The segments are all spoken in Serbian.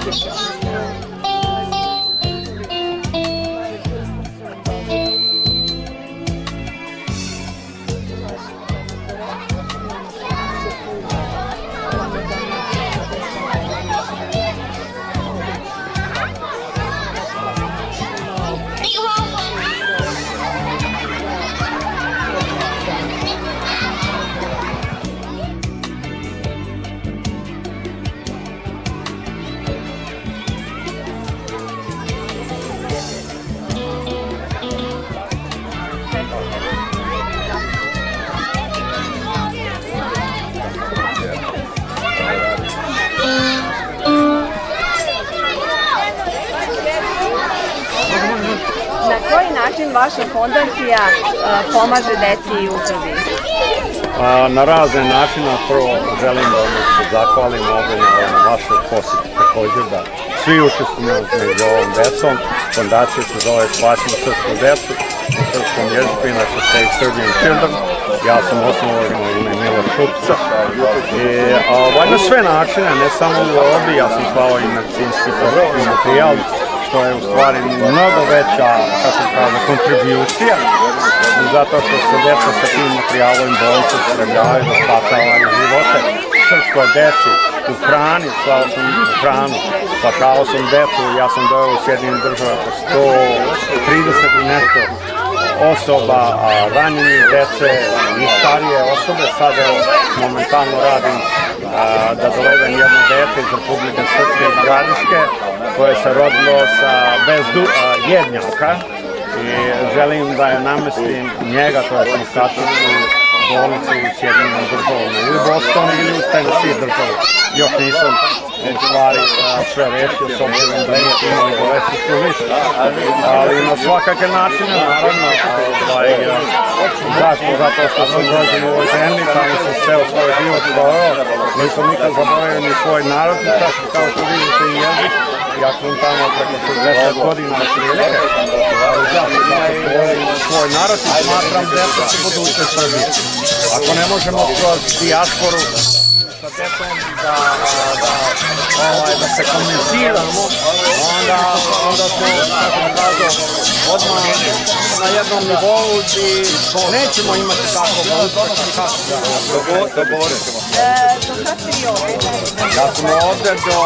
Na koji način vaša fondacija pomaže deci u Srbiji? Na razne načine. Prvo želim da vam se zahvalim ovdje na vašoj posjeti također, da svi učestvujemo među ovom decom. Fondacija se zove Spasimo srpsku decu u srpskom jeziku, inače Save Serbian Children. Ja sam osnovao ime Mila Šupca. Na sve načine, ne samo u ovdje, ja sam slao i medicinski materijal, što je u stvari mnogo veća, kako kaže, kontribucija, zato što se deca sa tim materijalom bolnicu spravljaju da spasavaju živote srpskoj deci u hrani, slao sam hranu, spasao sam decu, ja sam doveo u Sjedinjenim državama 130 i nešto osoba, ranjenih dece i starije osobe. Sad momentalno radim da dovedem jedno dete iz Republike Srpske iz Gradiške koje se rodilo bez jednjaka i želim da je namestim njega, to je status u bolnici u Sjedinjenim državama ili Bostonu ili u Tennessee državu. Još nisam u stvari sve rešio s obzirom da nije imali bolestičku listu, ali na svakake načine, naravno, zašto? Zato što sam rođen u ovoj zemlji, tamo sam ceo svoj život proveo, nisam nikad zaboravio ni svoj narod, kao što vidite i jezik, ja sam tamo preko 60 godina prilike, ali zašto svoj narod i smatram deca će budućnost Srbije. Ako ne možemo kroz dijasporu sa decom da se komuniciramo, onda smo, kako bi kazao, odmah na jednom nivou gdje nećemo imati tako mogućnost i kako dogovorit ćemo. Do kada ste vi ovdje? Ja sam ovdje do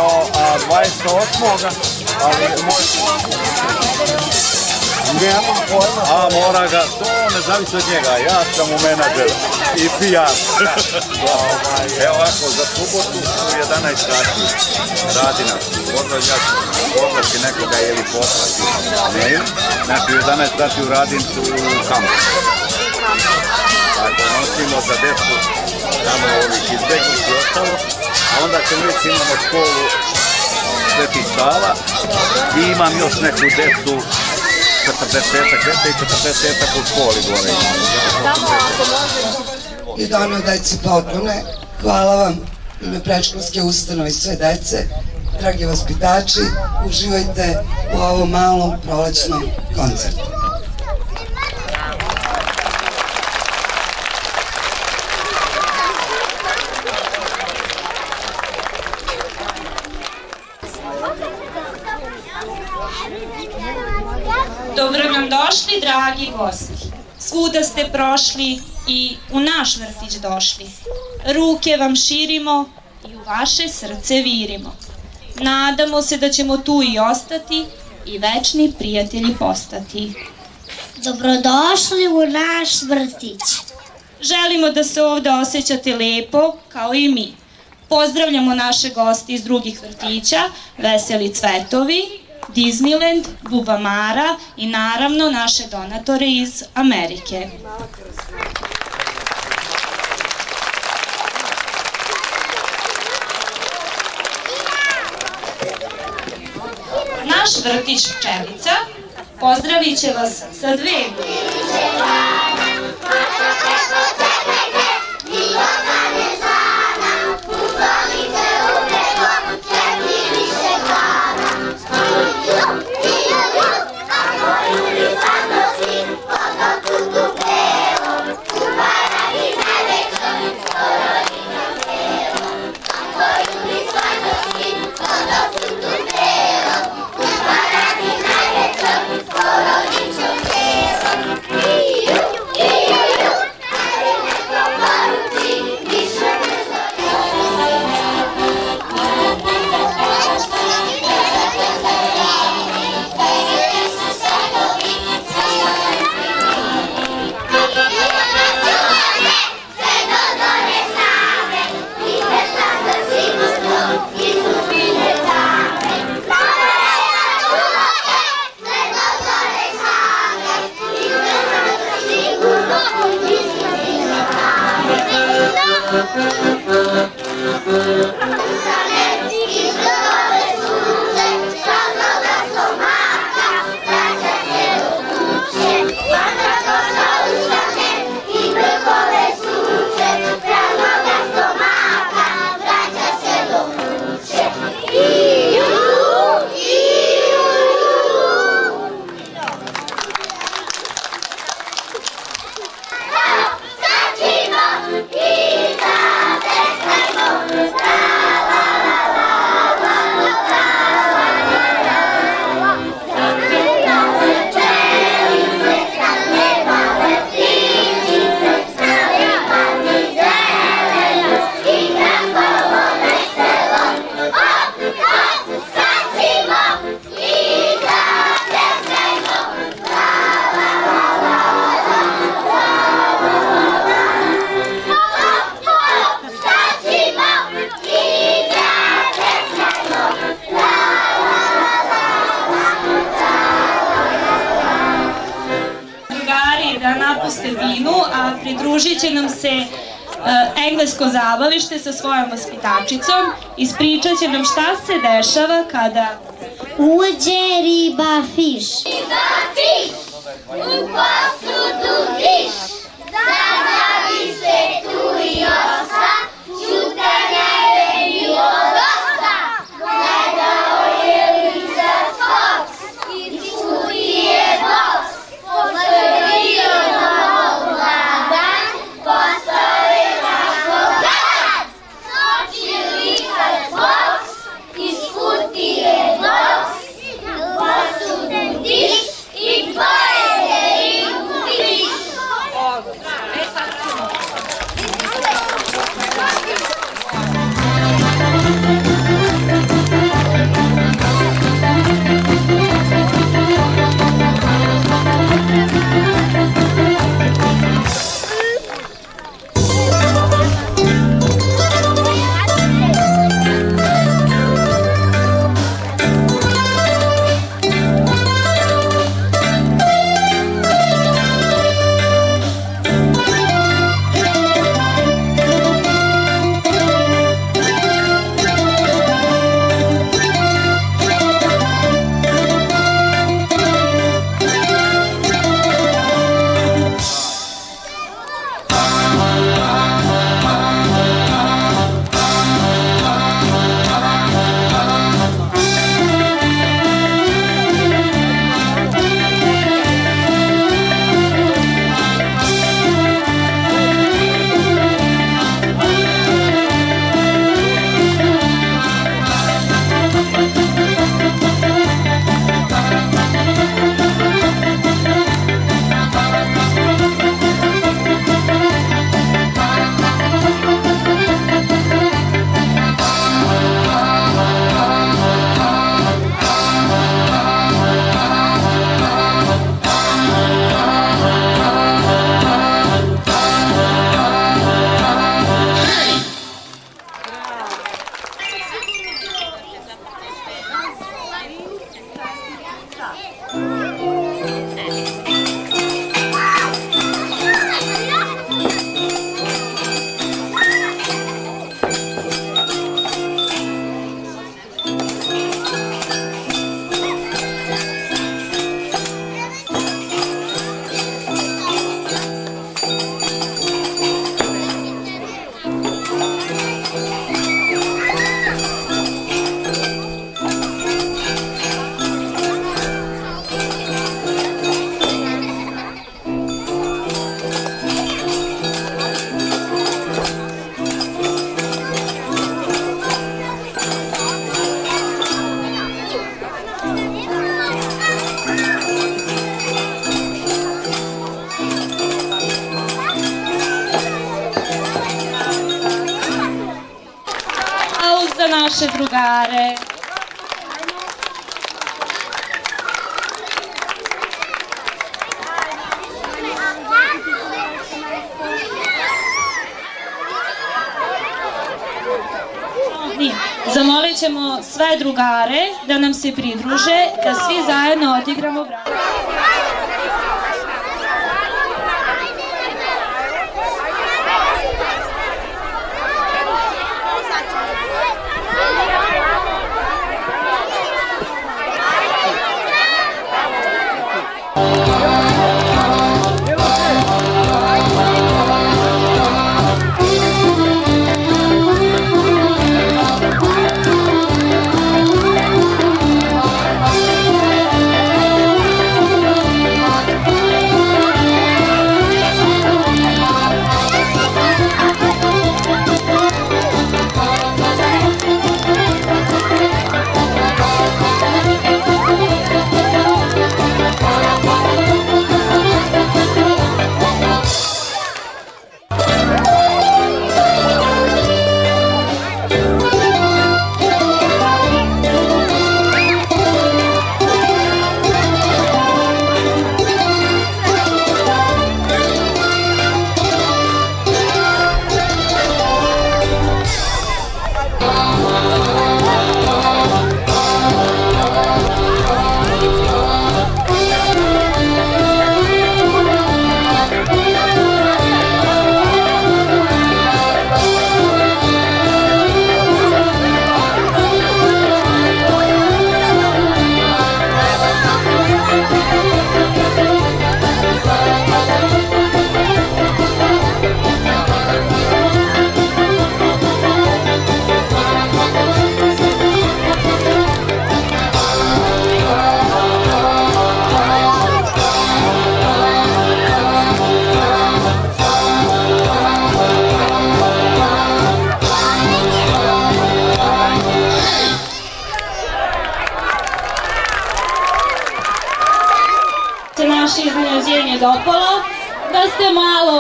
28. ali nemam pojma. A mora ga, to ne zavisi od njega, ja sam u menadžeru i PR. Evo ovako, za subotu u 11 sati radi nas. Ja ću poslati nekoga ili poslati mail. Znači u 11 sati u radincu u kampu. Tako nosimo za decu tamo ovih izbjeglica i ostalo. A onda ćemo vidjeti, imamo školu Sveti Sava i imam još neku decu 40-ak dete i 40-ak u školi gore. I dane od deci poklone. Hvala vam u ime predškolske ustanove i sve dece. Dragi vaspitači, uživajte u ovom malom prolećnom koncertu. Dobro nam došli, dragi gosti. Svuda ste prošli i u naš vrtić došli. Ruke vam širimo i u vaše srce virimo. Nadamo se da ćemo tu i ostati i večni prijatelji postati. Dobrodošli u naš vrtić. Želimo da se ovde osjećate lepo, kao i mi. Pozdravljamo naše goste iz drugih vrtića, Veseli cvetovi, Disneyland, Bubamara i naravno naše donatore iz Amerike. Naš vrtić Pčelica pozdravit će vas sa 2 Thank you. Da napuste binu, a pridružit će nam se englesko zabavište sa svojom vaspitačicom. Ispričat će nam šta se dešava kada Uđe riba fiš. Riba fiš, u posudu diš, zadavi se tu i osta, čutanja je bilo dosta. Gledao je Liza Fox, iz kutije box, potvrdio novo gladan, postao je tako gladan. Skoči Liza Fox, iz kutije box, posudu diš i pojede ribu fiš. za naše drugare. Zamolit ćemo sve drugare da nam se pridruže, da svi zajedno odigramo bravo.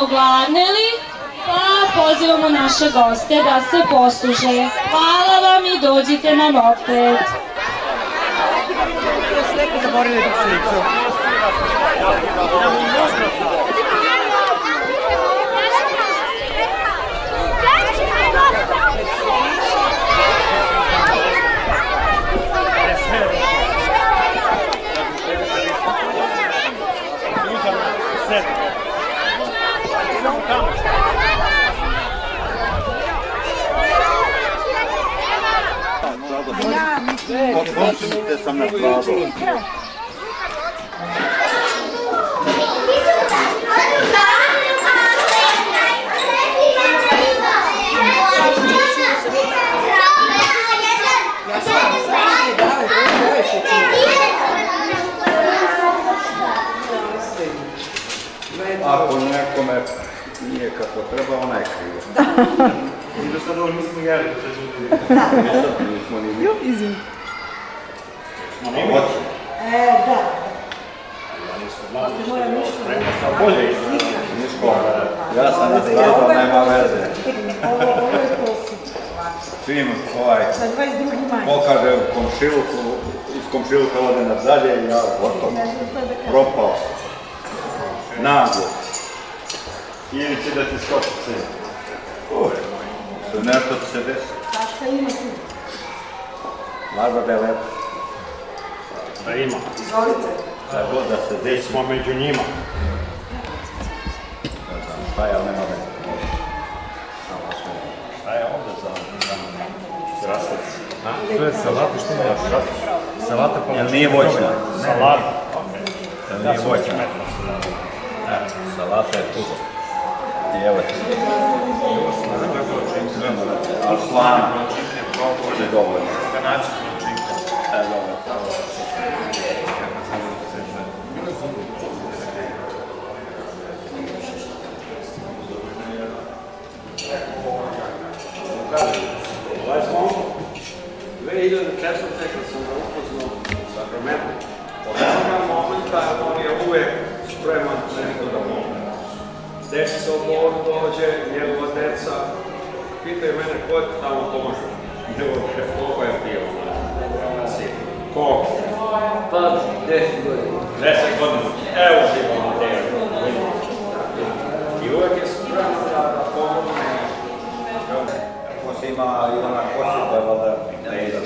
ogladneli, pa pozivamo naše goste da se posluže. Hvala vam i dođite nam opet. Odkončite sam na pravo. Ako nekome nije kako treba, ona je kriva. I do sada ovo nismo jeli, da se zbudi. Nismo ni Izvim. moći. Da. Bolje. Niško, ja sam nastradao, nema veze. Čim pokaže u komšiluku, iz komšiluka ode nadalje i ja gotovo. Propao. Naglo. Ili će da ti skoči cena. Nešto ti se desi. Šta ima tu? Važno da je lepo. Da ima. Izvolite. Da god da se Gdje desi. smo među njima. Šta je, ali nema veze. Šta je ovdje za rastac? To je salata, što imaš? Salata pa... Jel nije voćna? Salata. Jel nije voćna? Salata je tu. I evo ti. Ali slana. Može dovoljno. Dobro. Kad sam ga upoznao Sakramentu, od onoga momenta on je uvek spreman nešto da pomogne. Deca Bog dođe, njegova deca, pitaju mene ko je tamo pomaže. Koliko je bio? Koliko? Pa 10 godina. 10 godina. Evo ti volonter. I uvek je spreman da pomogne. Ko se ima Ivana Kosipa, valjda ne ide 16.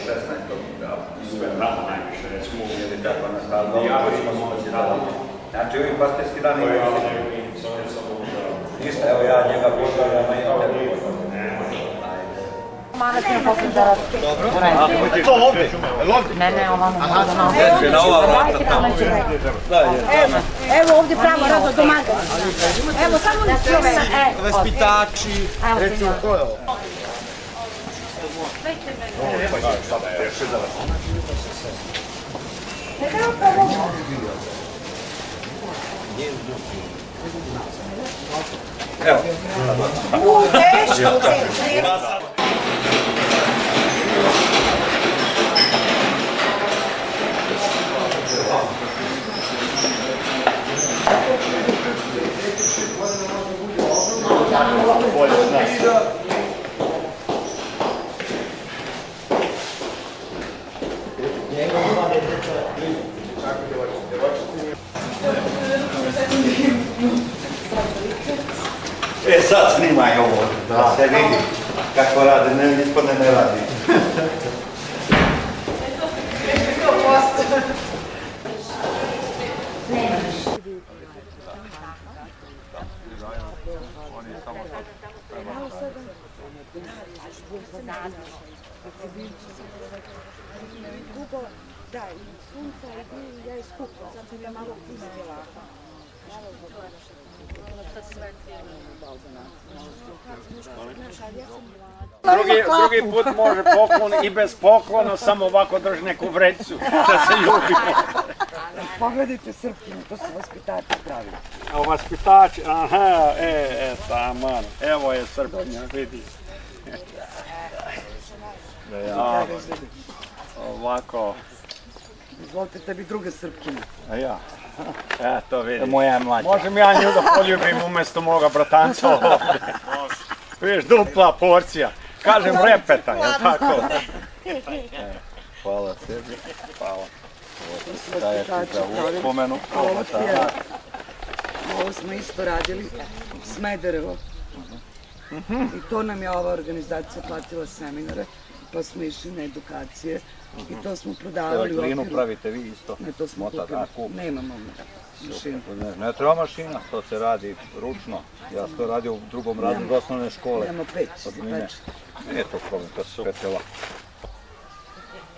Sve rano najviše, recimo Ili tako na stvar, dobro smo smoći da radimo. Znači ovim pastirski dan imaju ništa, evo ja njega pozdravljam, a imam tebe pozdravljam. To ovdje? Ne, ovamo. Na ova vrata tamo. Evo ovdje pravo, rado do magazina. Evo samo na sve. Vaspitači. Recimo, to je ovo. Evo. Sad snimaj ovo, da se vidi kako radi, ne ispadne ne radi. Da, i sunca i ja iskupila, sad sam ja malo pustila. Drugi put može poklon i bez poklona, samo ovako drži neku vreću, da se ljubimo. Pogledajte Srpkinju, to su vaspitači pravi. A vaspitači, aha, taman, evo je Srpkinja, vidi. Ovako. Izvolite tebi druga Srpkinja. A ja. Eto vidi. Moja je mlađa. Možem ja nju da poljubim umjesto moga bratanca ovdje. Vidiš, dupla porcija. Kažem repeta, jel tako? Hvala sebi. Hvala. Daje ti za uspomenu. Ovo smo isto radili, Smederevo. I to nam je ova organizacija platila seminare, pa smo išli na edukacije i to smo prodavali u Glinu okviru. pravite vi isto? Ne, to smo kupili. Nemamo mašinu. Ne treba mašina, to se radi ručno. Ja sam to radio u drugom razredu osnovne škole. Nemamo peć. Nije to problem, to su petela.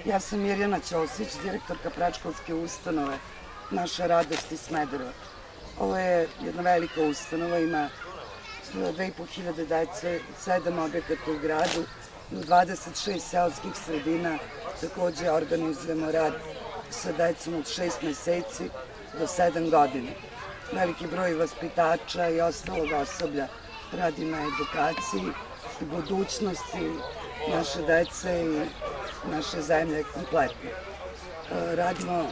Ja sam Mirjana Ćosić, direktorka predškolske ustanove Naša radost iz Smedereva. Ovo je jedna velika ustanova, ima 2500 dece, 7 objekata u gradu, u 26 seoskih sredina. Takođe organizujemo rad sa decom od 6 meseci do 7 godina. Veliki broj vaspitača i ostalog osoblja radi na edukaciji i budućnosti naše dece i naše zemlje kompletno. Radimo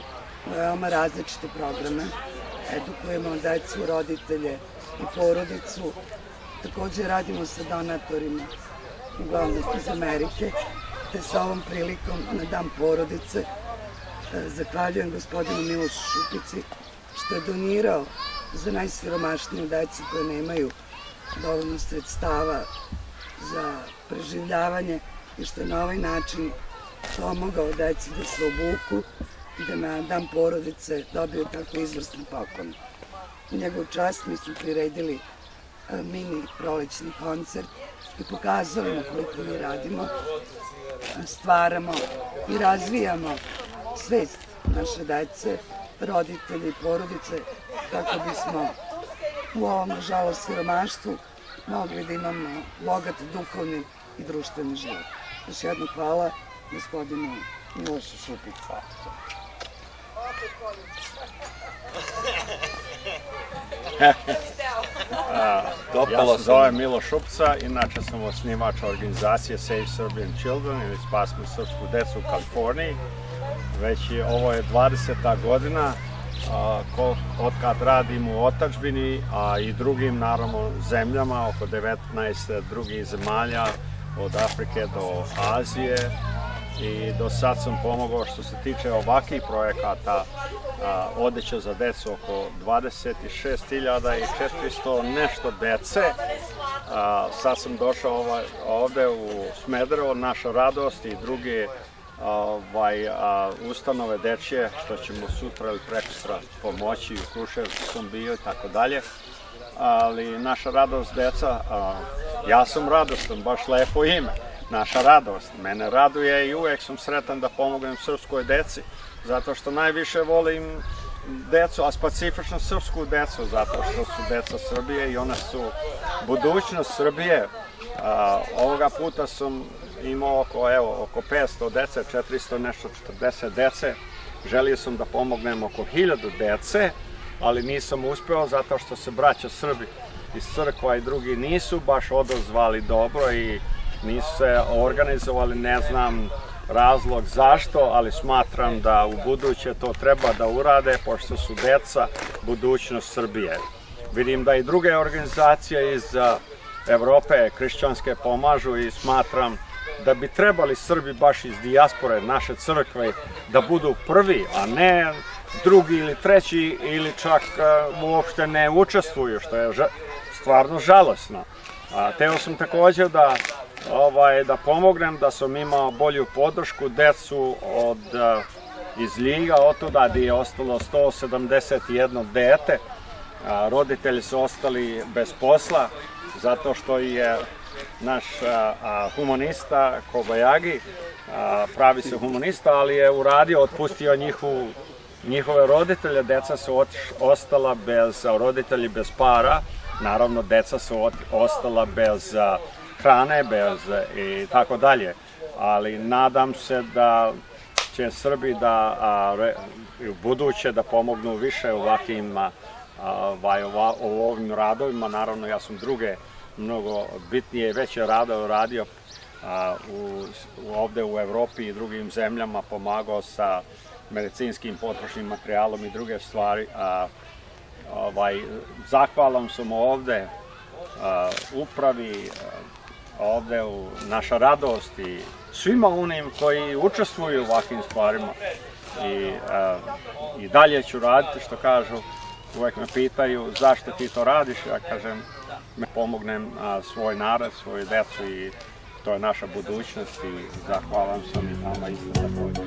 veoma različite programe, edukujemo decu, roditelje i porodicu. Takođe radimo sa donatorima, uglavnom iz Amerike, te sa ovom prilikom na Dan porodice zahvaljujem gospodinu Milošu Šupici što je donirao za najsiromašniju decu koje nemaju dovoljno sredstava za preživljavanje i što je na ovaj način pomogao deci da se obuku i da na Dan porodice dobiju tako izvrstan poklon. U njegov čast mi smo priredili mini prolećni koncert i pokazali na koliko mi radimo, stvaramo i razvijamo svest naše dece, roditelji i porodice kako bismo u ovom, nažalost, siromaštvu mogli da imamo bogat duhovni i društveni život. Još jedno hvala gospodinu Milošu Šupicu. Ja se zovem Milo Šupca, inače sam osnivač organizacije Save Serbian Children ili Spasimo srpsku decu u Kaliforniji. Ovo je 20. godina od kad radim u otadžbini, a i drugim naravno zemljama, oko 19 drugih zemalja od Afrike do Azije. I do sad sam pomogao što se tiče ovakvih projekata, odeća za decu oko 26.400 nešto dece. Sad sam došao ovde u Smederevo, Naša radost i druge ustanove dečje, što ćemo sutra ili prekosutra pomoći, u Kruševcu sam bio i tako dalje. Ali Naša radost deca, ja sam radostan, baš lepo ime. Naša radost. Mene raduje i uvek sam sretan da pomognem srpskoj deci, zato što najviše volim decu, a specifično srpsku decu, zato što su deca Srbije i one su budućnost Srbije. Ovoga puta sam imao oko 500 dece, 400 nešto 40 dece. Želio sam da pomognem oko 1000 dece, ali nisam uspeo zato što se braća Srbi iz crkva i drugi nisu baš odozvali dobro i nisu se organizovali, ne znam razlog zašto, ali smatram da u buduće to treba da urade, pošto su deca budućnost Srbije. Vidim da i druge organizacije iz Evrope, hrišćanske, pomažu i smatram da bi trebali Srbi baš iz dijaspore, naše crkve, da budu prvi, a ne drugi ili treći ili čak uopšte ne učestvuju, što je stvarno žalosno. Teo sam također da pomognem, da sam imao bolju podršku decu iz Ljiga, od tuda gdje je ostalo 171 dete. Roditelji su ostali bez posla, zato što je naš humanista Kobajagi, pravi se humanista, ali je uradio, otpustio njihove roditelje, deca su ostala bez roditelji, bez para, naravno deca su ostala bez hrane, bez i tako dalje, ali nadam se da će Srbi u buduće da pomognu više u ovim radovima. Naravno, ja sam druge mnogo bitnije i veće radove radio ovde u Evropi i drugim zemljama, pomagao sa medicinskim potrošnim materijalom i druge stvari. Zahvalan sam ovde upravi, ovde u naša radost i svima onim koji učestvuju u ovakvim stvarima. I dalje ću raditi, što kažu, uvek me pitaju zašto ti to radiš, ja kažem, me pomognem svoj narod, svoju decu i to je naša budućnost i zahvalan sam i nama isto također.